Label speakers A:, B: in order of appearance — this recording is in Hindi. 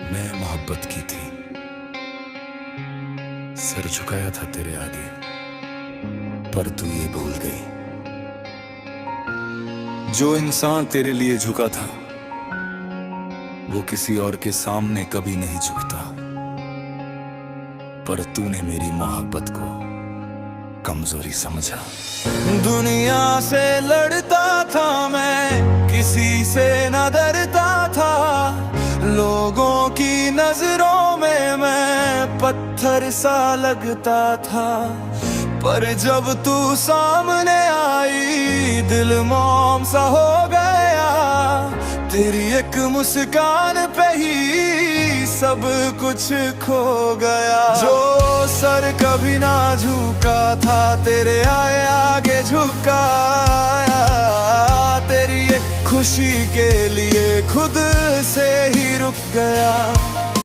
A: मैं मोहब्बत की थी, सर झुकाया था तेरे आगे, पर तू ये भूल गई। जो इंसान तेरे लिए झुका था वो किसी और के सामने कभी नहीं झुकता, पर तूने मेरी मोहब्बत को कमजोरी समझा। दुनिया से लड़ता था मैं, किसी से न डरता था, लोगों की नजरों में मैं पत्थर सा लगता था। पर जब तू सामने आई दिल मौम सा हो गया, तेरी एक मुस्कान पे ही सब कुछ खो गया। जो सर कभी ना झुका था तेरे आए आगे झुकाया, तेरी एक खुशी के लिए खुद से ही रुक गया।